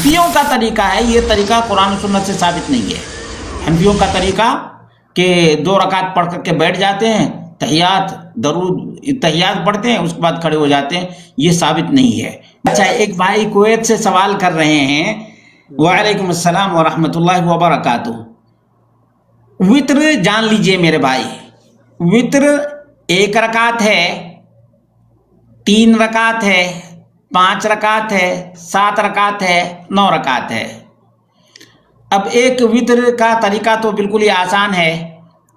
حنفیوں کا طریقہ ہے، یہ طریقہ قرآن و سنت سے ثابت نہیں ہے۔ حنفیوں کا طریقہ کہ 2 رکعت پڑھ کر کے بیٹھ جاتے ہیں، تحیات تحیات پڑھتے ہیں، اس کے بعد کھڑے ہو جاتے ہیں، یہ ثابت نہیں ہے۔ اچھا، ایک بھائی کویت سے سوال کر رہے ہیں، وعلیکم السلام ورحمۃ اللہ وبرکاتہ۔ وطر جان لیجئے میرے بھائی، وطر 1 رکعت ہے، 3 رکعت ہے، 5 رکعت ہے، 7 رکعت ہے، 9 رکعت ہے۔ اب ایک وطر کا طریقہ تو بالکل ہی آسان ہے۔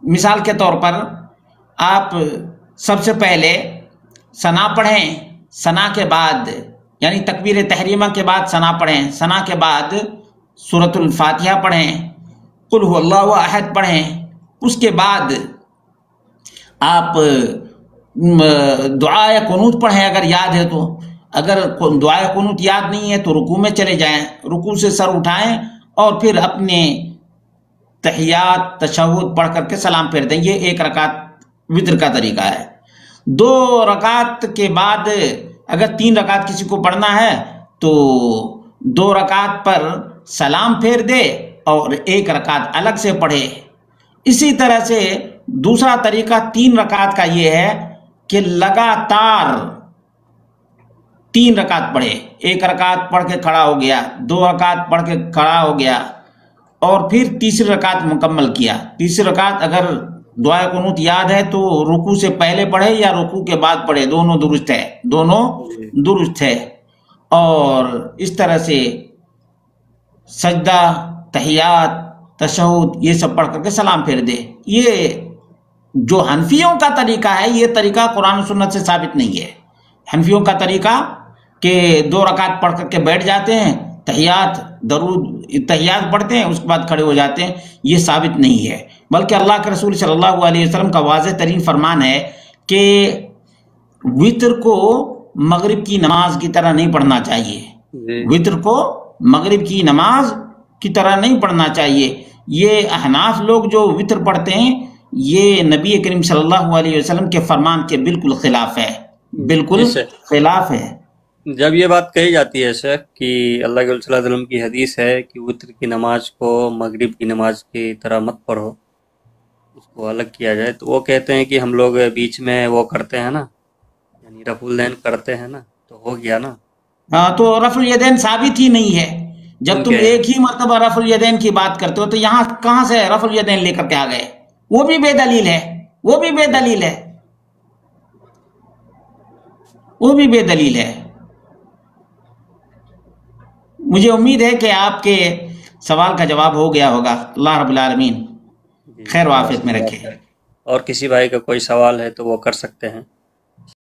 مثال کے طور پر آپ سب سے پہلے ثنا پڑھیں، ثنا کے بعد یعنی تکبیر تحریمہ کے بعد ثنا پڑھیں، ثنا کے بعد سورۃ الفاتحہ پڑھیں، قل هو اللہ احد پڑھیں، اس کے بعد آپ دعائے قنوت پڑھیں اگر یاد ہے تو۔ اگر دعائے قنوت یاد نہیں ہے تو رکوع میں چلے جائیں، رکوع سے سر اٹھائیں اور پھر اپنے تحیات تشہد پڑھ کر کے سلام پھیر دیں۔ یہ 1 رکعت وطر کا طریقہ ہے۔ 2 رکعت کے بعد اگر 3 رکعت کسی کو پڑھنا ہے تو 2 رکعت پر سلام پھیر دے اور 1 رکعت الگ سے پڑھے۔ اسی طرح سے دوسرا طریقہ 3 رکعت کا یہ ہے کہ لگاتار 3 رکعت پڑھے، 1 رکعت پڑھ کے کھڑا ہو گیا، 2 رکعت پڑھ کے کھڑا ہو گیا اور پھر تیسری رکعت مکمل کیا۔ تیسری رکعت اگر دعائے قنوت یاد ہے تو رکوع سے پہلے پڑھے یا رکوع کے بعد پڑھے، دونوں درست ہے، دونوں درست ہے۔ اور اس طرح سے سجدہ، تحیات، تشہد یہ سب پڑھ کر کے سلام پھیر دے۔ یہ جو حنفیوں کا طریقہ ہے، یہ طریقہ قرآن و سنت سے ثابت نہیں ہے۔ حنفیوں کا طریقہ کہ 2 رکعت پڑھ کر کے بیٹھ جاتے ہیں، تحیات پڑھتے ہیں، اس کے بعد کھڑے ہو جاتے ہیں، یہ ثابت نہیں ہے۔ بلکہ اللہ کے رسول صلی اللہ علیہ وسلم کا واضح ترین فرمان ہے کہ وطر کو مغرب کی نماز کی طرح نہیں پڑھنا چاہیے، وطر کو مغرب کی نماز کی طرح نہیں پڑھنا چاہیے۔ یہ احناف لوگ جو وطر پڑھتے ہیں، یہ نبی کریم صلی اللہ علیہ وسلم کے فرمان کے بالکل خلاف ہے، بالکل خلاف ہے۔ جب یہ بات کہی جاتی ہے شیخ کہ اللہ کے رسول صلی اللہ علیہ وسلم کی حدیث ہے کہ وطر کی نماز کو مغرب کی نماز کی طرح مت پڑھو، اس کو الگ کیا جائے، تو وہ کہتے ہیں کہ ہم لوگ بیچ میں وہ کرتے ہیں نا، یعنی رفع الدین کرتے ہیں نا، تو ہو گیا نا۔ ہاں، تو رفع الیدین ثابت ہی نہیں ہے۔ جب تم ایک ہی مرتبہ رفع الیدین کی بات کرتے ہو تو یہاں کہاں سے رفع الیدین لے کر کے آ گئے؟ وہ بھی بے دلیل ہے، وہ بھی بے دلیل ہے، وہ بھی بے دلیل ہے۔ مجھے امید ہے کہ آپ کے سوال کا جواب ہو گیا ہوگا۔ اللہ رب العالمین خیر و عافیت میں رکھے۔ اور کسی بھائی کا کوئی سوال ہے تو وہ کر سکتے ہیں۔